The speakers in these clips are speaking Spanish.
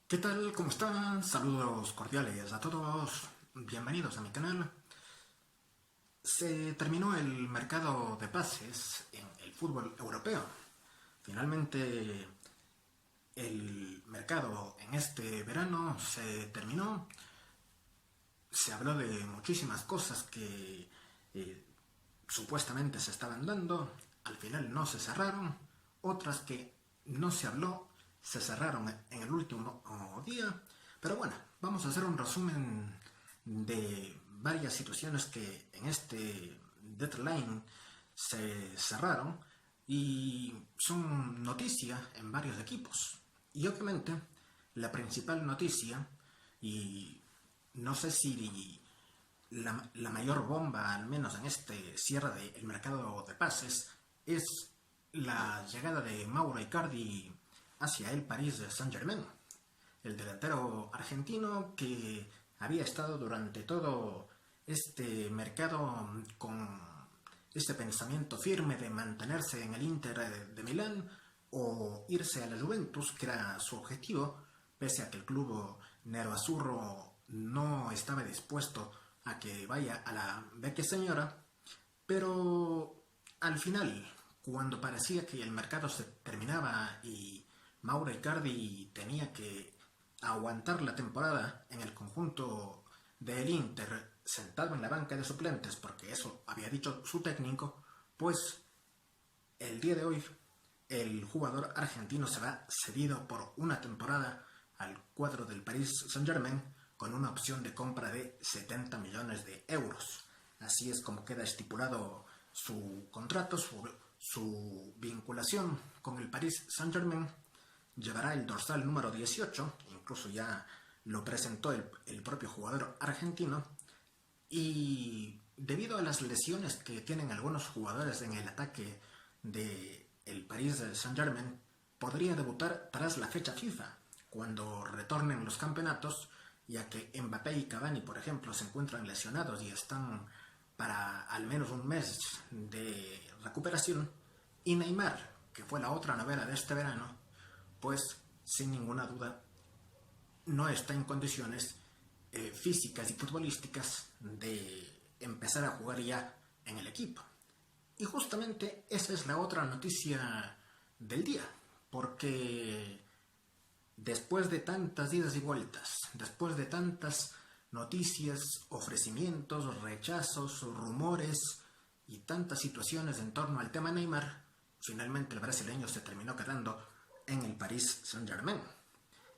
¿Qué tal? ¿Cómo están? Saludos cordiales a todos. Bienvenidos a mi canal. Se terminó el mercado de pases en el fútbol europeo. Finalmente el mercado en este verano se terminó. Se habló de muchísimas cosas que eh, supuestamente se estaban dando. Al final no se cerraron. Otras que no se habló se cerraron en el último día. Pero bueno, vamos a hacer un resumen de varias situaciones que en este deadline se cerraron y son noticia en varios equipos. Y obviamente la principal noticia, y no sé si la mayor bomba, al menos en este cierre del mercado de pases, es la llegada de Mauro Icardi hacia el Paris Saint-Germain, el delantero argentino que había estado durante todo este mercado con este pensamiento firme de mantenerse en el Inter de Milán o irse a la Juventus, que era su objetivo, pese a que el club nero-azurro no estaba dispuesto a que vaya a la vecchia señora. Pero al final, cuando parecía que el mercado se terminaba y Mauro Icardi tenía que aguantar la temporada en el conjunto del Inter sentado en la banca de suplentes, porque eso había dicho su técnico, pues el día de hoy el jugador argentino se va cedido por una temporada al cuadro del Paris Saint-Germain con una opción de compra de 70 millones de euros. Así es como queda estipulado su contrato, su vinculación con el Paris Saint-Germain. Llevará el dorsal número 18, incluso ya lo presentó el propio jugador argentino, y debido a las lesiones que tienen algunos jugadores en el ataque de el Paris Saint-Germain, podría debutar tras la fecha FIFA, cuando retornen los campeonatos, ya que Mbappé y Cavani, por ejemplo, se encuentran lesionados y están para al menos un mes de recuperación, y Neymar, que fue la otra novela de este verano, pues sin ninguna duda no está en condiciones físicas y futbolísticas de empezar a jugar ya en el equipo. Y justamente esa es la otra noticia del día, porque después de tantas idas y vueltas, después de tantas noticias, ofrecimientos, rechazos, rumores y tantas situaciones en torno al tema Neymar, finalmente el brasileño se terminó quedando en el Paris Saint-Germain.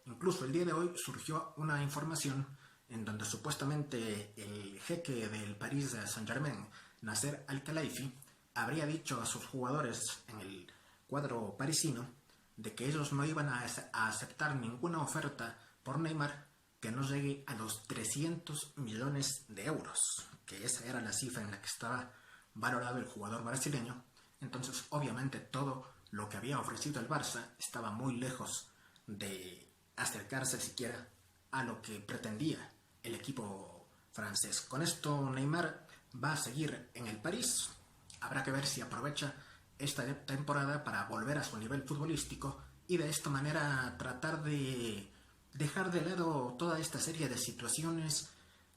Incluso el día de hoy surgió una información en donde supuestamente el jeque del Paris Saint-Germain, Nasser Al-Khelaifi, habría dicho a sus jugadores en el cuadro parisino de que ellos no iban a aceptar ninguna oferta por Neymar que no llegue a los 300 millones de euros, que esa era la cifra en la que estaba valorado el jugador brasileño. Entonces, obviamente, todo lo que había ofrecido el Barça estaba muy lejos de acercarse siquiera a lo que pretendía el equipo francés. Con esto Neymar va a seguir en el París. Habrá que ver si aprovecha esta temporada para volver a su nivel futbolístico y de esta manera tratar de dejar de lado toda esta serie de situaciones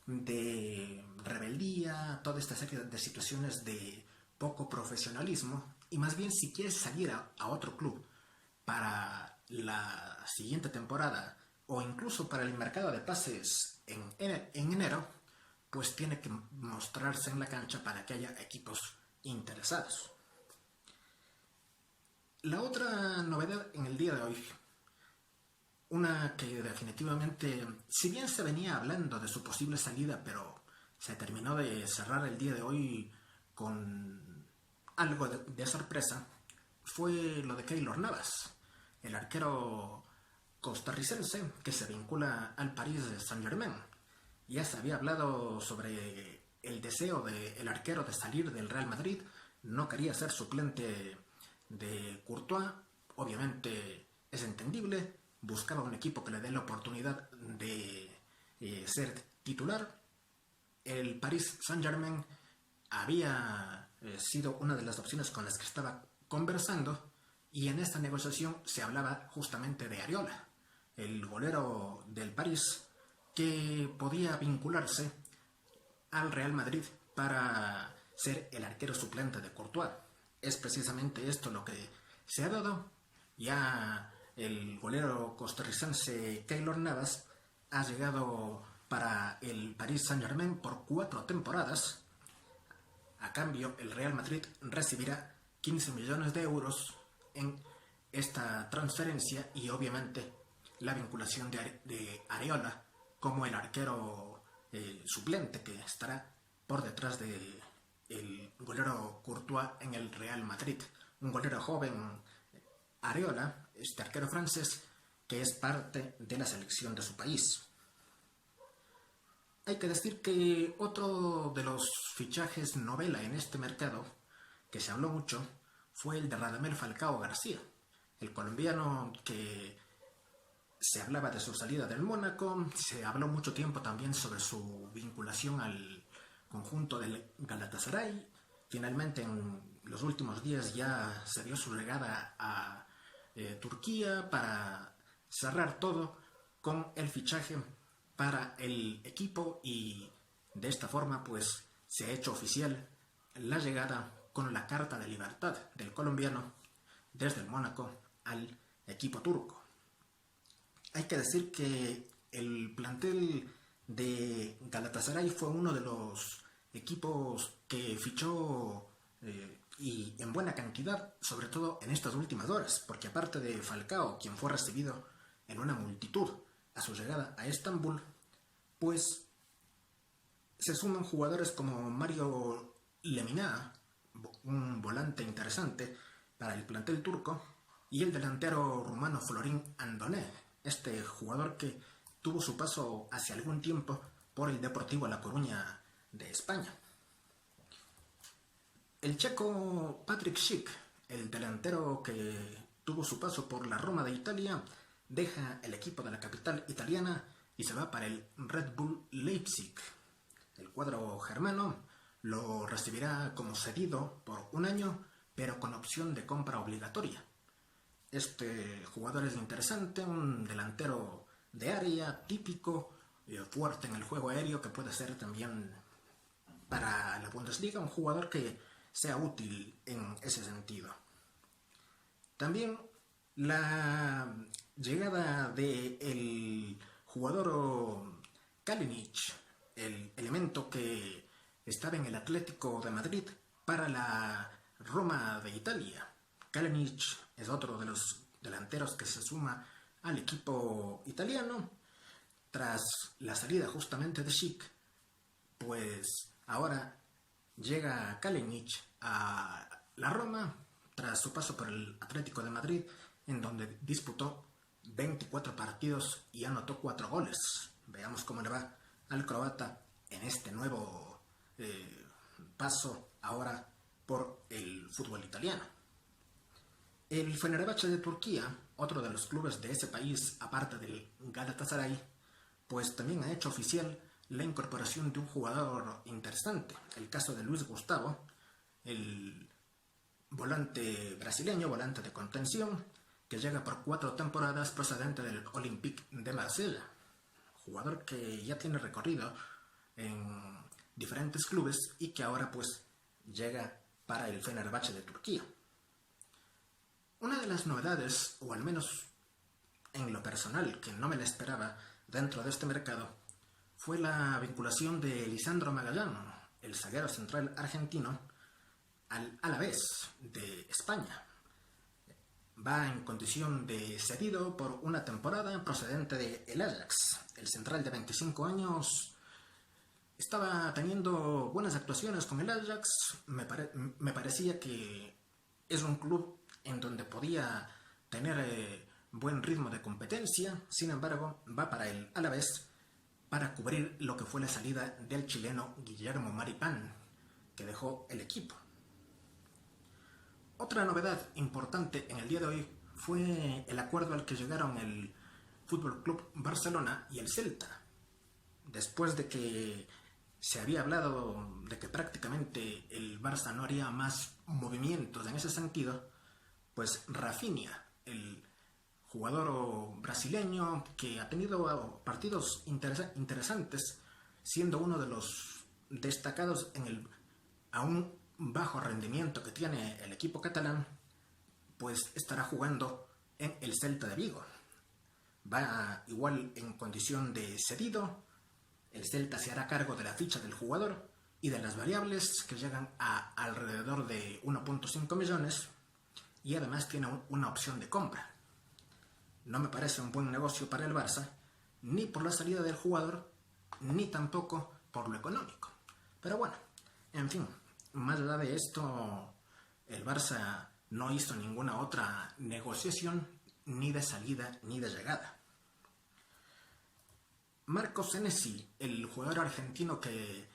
de rebeldía, toda esta serie de situaciones de poco profesionalismo, y más bien si quieres salir a otro club para la siguiente temporada o incluso para el mercado de pases en enero, pues tiene que mostrarse en la cancha para que haya equipos interesados. La otra novedad en el día de hoy, una que definitivamente, si bien se venía hablando de su posible salida, pero se terminó de cerrar el día de hoy con algo de sorpresa, fue lo de Keylor Navas, el arquero costarricense que se vincula al Paris Saint-Germain. Ya se había hablado sobre el deseo del arquero de salir del Real Madrid, no quería ser suplente de Courtois, obviamente es entendible, buscaba un equipo que le dé la oportunidad de ser titular. El Paris Saint-Germain había sido una de las opciones con las que estaba conversando, y en esta negociación se hablaba justamente de Areola, el golero del París, que podía vincularse al Real Madrid para ser el arquero suplente de Courtois. Es precisamente esto lo que se ha dado. Ya el golero costarricense Keylor Navas ha llegado para el Paris Saint-Germain por 4 temporadas. A cambio, el Real Madrid recibirá 15 millones de euros en esta transferencia y obviamente la vinculación de Areola como el arquero suplente que estará por detrás de el golero Courtois en el Real Madrid. Un golero joven, Areola, este arquero francés, que es parte de la selección de su país. Hay que decir que otro de los fichajes novela en este mercado, que se habló mucho, fue el de Radamel Falcao García, el colombiano que se hablaba de su salida del Mónaco. Se habló mucho tiempo también sobre su vinculación al conjunto del Galatasaray. Finalmente, en los últimos días ya se dio su llegada a Turquía para cerrar todo con el fichaje para el equipo, y de esta forma pues se ha hecho oficial la llegada con la carta de libertad del colombiano desde el Mónaco al equipo turco. Hay que decir que el plantel de Galatasaray fue uno de los equipos que fichó y en buena cantidad, sobre todo en estas últimas horas, porque aparte de Falcao, quien fue recibido en una multitud a su llegada a Estambul, pues se suman jugadores como Mario Lemina, un volante interesante para el plantel turco, y el delantero rumano Florin Andoné, este jugador que tuvo su paso hace algún tiempo por el Deportivo La Coruña de España. El checo Patrick Schick, el delantero que tuvo su paso por la Roma de Italia, deja el equipo de la capital italiana y se va para el Red Bull Leipzig. El cuadro germano lo recibirá como cedido por un año, pero con opción de compra obligatoria. Este jugador es interesante, un delantero de área típico, fuerte en el juego aéreo, que puede ser también para la Bundesliga un jugador que sea útil en ese sentido. También la llegada del jugador Kalinic, el elemento que estaba en el Atlético de Madrid para la Roma de Italia. Kalinic es otro de los delanteros que se suma al equipo italiano. Tras la salida justamente de Schick, pues ahora llega Kalinic a la Roma tras su paso por el Atlético de Madrid, en donde disputó 24 partidos y anotó 4 goles. Veamos cómo le va al croata en este nuevo paso ahora por el fútbol italiano. El Fenerbahce de Turquía, otro de los clubes de ese país aparte del Galatasaray, pues también ha hecho oficial la incorporación de un jugador interesante, el caso de Luis Gustavo, el volante brasileño, volante de contención, que llega por 4 temporadas procedente del Olympique de Marsella, jugador que ya tiene recorrido en diferentes clubes y que ahora pues llega para el Fenerbahce de Turquía. Una de las novedades, o al menos en lo personal, que no me la esperaba dentro de este mercado, fue la vinculación de Lisandro Magallán, el zaguero central argentino, al Alavés de España. Va en condición de cedido por una temporada procedente del Ajax. El central de 25 años estaba teniendo buenas actuaciones con el Ajax. Me parecía que es un club en donde podía tener buen ritmo de competencia. Sin embargo, va para el Alavés para cubrir lo que fue la salida del chileno Guillermo Maripán, que dejó el equipo. Otra novedad importante en el día de hoy fue el acuerdo al que llegaron el Fútbol Club Barcelona y el Celta. Después de que se había hablado de que prácticamente el Barça no haría más movimientos en ese sentido, pues Rafinha, el jugador brasileño que ha tenido partidos interesantes, siendo uno de los destacados en el aún bajo rendimiento que tiene el equipo catalán, pues estará jugando en el Celta de Vigo. Va igual en condición de cedido. El Celta se hará cargo de la ficha del jugador y de las variables, que llegan a alrededor de 1.5 millones, y además tiene una opción de compra. No me parece un buen negocio para el Barça, ni por la salida del jugador, ni tampoco por lo económico. Pero bueno, en fin, más allá de esto, el Barça no hizo ninguna otra negociación, ni de salida ni de llegada. Marco Senesi, el jugador argentino que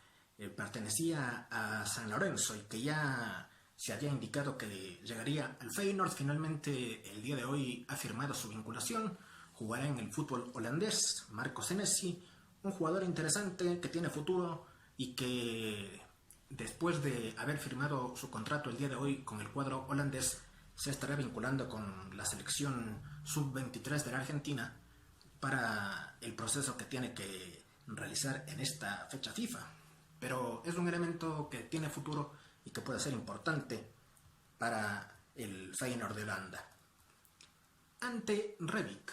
pertenecía a San Lorenzo y que ya se había indicado que llegaría al Feyenoord, finalmente el día de hoy ha firmado su vinculación, jugará en el fútbol holandés. Marco Senesi, un jugador interesante que tiene futuro y que después de haber firmado su contrato el día de hoy con el cuadro holandés, se estará vinculando con la selección sub-23 de la Argentina para el proceso que tiene que realizar en esta fecha FIFA. Pero es un elemento que tiene futuro y que puede ser importante para el Feyenoord de Holanda. Ante Rebic,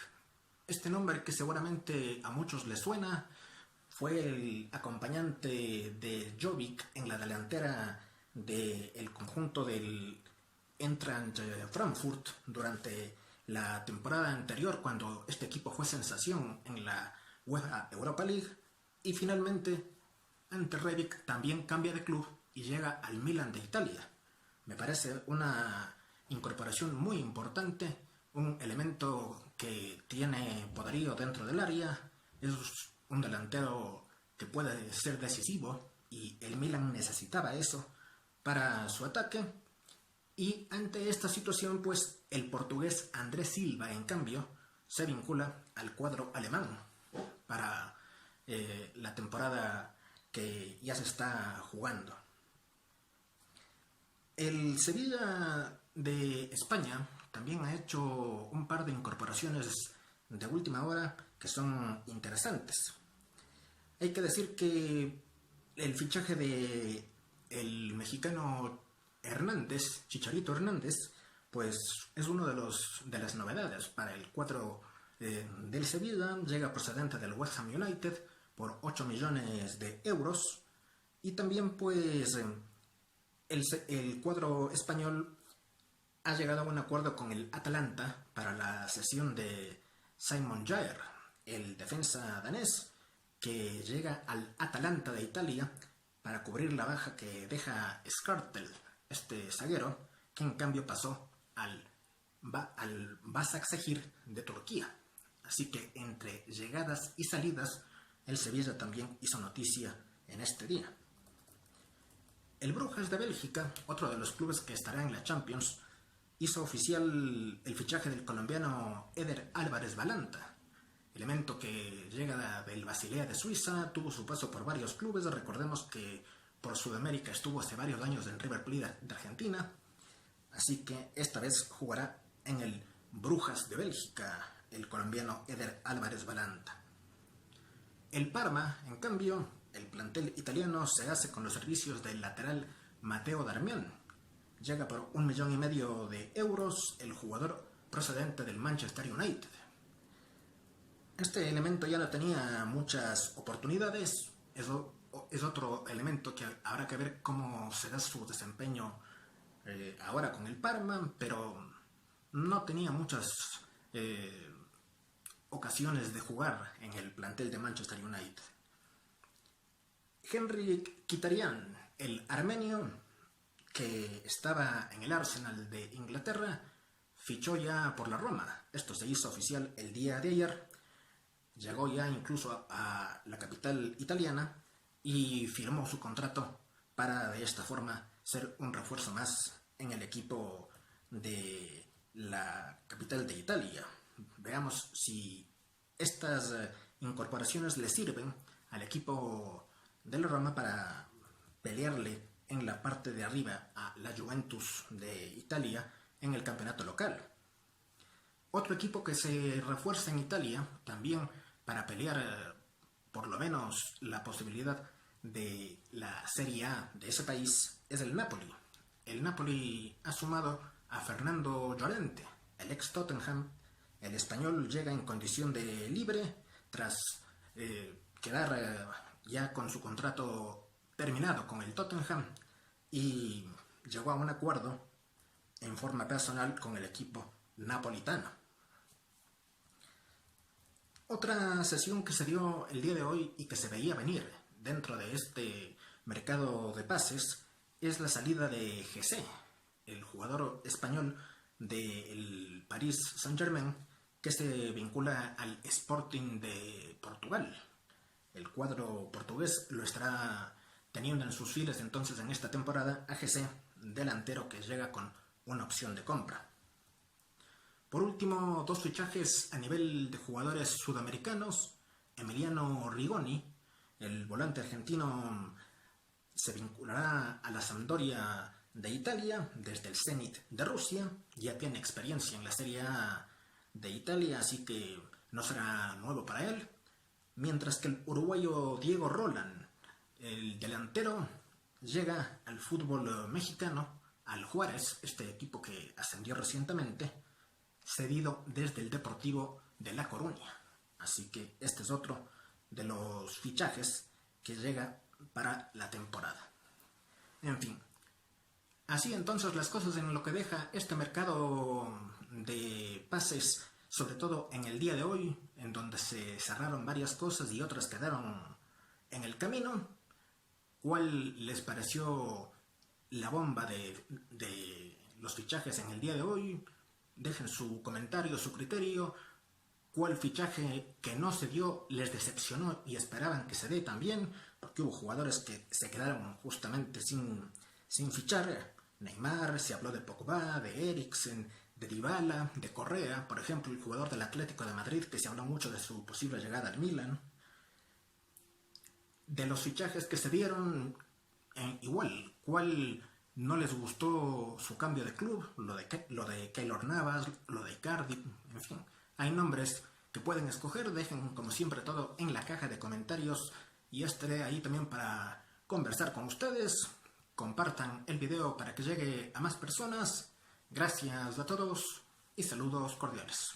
este nombre que seguramente a muchos les suena, fue el acompañante de Jovic en la delantera del conjunto del Eintracht Frankfurt durante la temporada anterior, cuando este equipo fue sensación en la UEFA Europa League, y finalmente Ante Rebic también cambia de club y llega al Milan de Italia. Me parece una incorporación muy importante, un elemento que tiene poderío dentro del área, es un delantero que puede ser decisivo y el Milan necesitaba eso para su ataque. Y ante esta situación, pues el portugués Andrés Silva, en cambio, se vincula al cuadro alemán para la temporada que ya se está jugando. El Sevilla de España también ha hecho un par de incorporaciones de última hora que son interesantes. Hay que decir que el fichaje de el mexicano Hernández, Chicharito Hernández, pues es uno de las novedades para el cuadro del Sevilla. Llega procedente del West Ham United por 8 millones de euros, y también pues el cuadro español ha llegado a un acuerdo con el Atalanta para la cesión de Simon Jair, el defensa danés, que llega al Atalanta de Italia para cubrir la baja que deja Skrtel, este zaguero, que en cambio pasó al Başakşehir de Turquía. Así que entre llegadas y salidas, el Sevilla también hizo noticia en este día. El Brujas de Bélgica, otro de los clubes que estará en la Champions, hizo oficial el fichaje del colombiano Eder Álvarez Balanta, elemento que llega del Basilea de Suiza, tuvo su paso por varios clubes. Recordemos que por Sudamérica estuvo hace varios años en River Plate de Argentina, así que esta vez jugará en el Brujas de Bélgica, el colombiano Eder Álvarez Balanta. El Parma, en cambio, el plantel italiano se hace con los servicios del lateral Matteo Darmian. Llega por 1,5 millones de euros el jugador procedente del Manchester United. Este elemento ya no tenía muchas oportunidades, es otro elemento que habrá que ver cómo será su desempeño ahora con el Parma, pero no tenía muchas ocasiones de jugar en el plantel de Manchester United. Henrik Mkhitaryan, el armenio que estaba en el Arsenal de Inglaterra, fichó ya por la Roma. Esto se hizo oficial el día de ayer. Llegó ya incluso a la capital italiana y firmó su contrato para de esta forma ser un refuerzo más en el equipo de la capital de Italia. Veamos si estas incorporaciones le sirven al equipo de la Roma para pelearle en la parte de arriba a la Juventus de Italia en el campeonato local. Otro equipo que se refuerza en Italia, también para pelear por lo menos la posibilidad de la Serie A de ese país, es el Napoli. El Napoli ha sumado a Fernando Llorente, el ex Tottenham. El español llega en condición de libre tras quedar ya con su contrato terminado con el Tottenham y llegó a un acuerdo en forma personal con el equipo napolitano. Otra sesión que se dio el día de hoy y que se veía venir dentro de este mercado de pases es la salida de Jesse, el jugador español del Paris Saint-Germain, que se vincula al Sporting de Portugal. El cuadro portugués lo estará teniendo en sus filas entonces en esta temporada a Jesse, delantero que llega con una opción de compra. Por último, dos fichajes a nivel de jugadores sudamericanos. Emiliano Rigoni, el volante argentino, se vinculará a la Sampdoria de Italia desde el Zenit de Rusia. Ya tiene experiencia en la Serie A de Italia, así que no será nuevo para él. Mientras que el uruguayo Diego Roland, el delantero, llega al fútbol mexicano, al Juárez, este equipo que ascendió recientemente, cedido desde el Deportivo de La Coruña. Así que este es otro de los fichajes que llega para la temporada. En fin, así entonces las cosas en lo que deja este mercado de pases, sobre todo en el día de hoy, en donde se cerraron varias cosas y otras quedaron en el camino. ¿Cuál les pareció la bomba de los fichajes en el día de hoy? Dejen su comentario, su criterio. ¿Cuál fichaje que no se dio les decepcionó y esperaban que se dé también? Porque hubo jugadores que se quedaron justamente sin fichar. Neymar, se habló de Pogba, de Eriksen, de Dybala, de Correa, por ejemplo, el jugador del Atlético de Madrid, que se habló mucho de su posible llegada al Milan. De los fichajes que se dieron, igual, ¿cuál no les gustó su cambio de club? Lo de Keylor Navas, lo de Icardi, en fin. Hay nombres que pueden escoger. Dejen como siempre todo en la caja de comentarios y estaré ahí también para conversar con ustedes. Compartan el video para que llegue a más personas. Gracias a todos y saludos cordiales.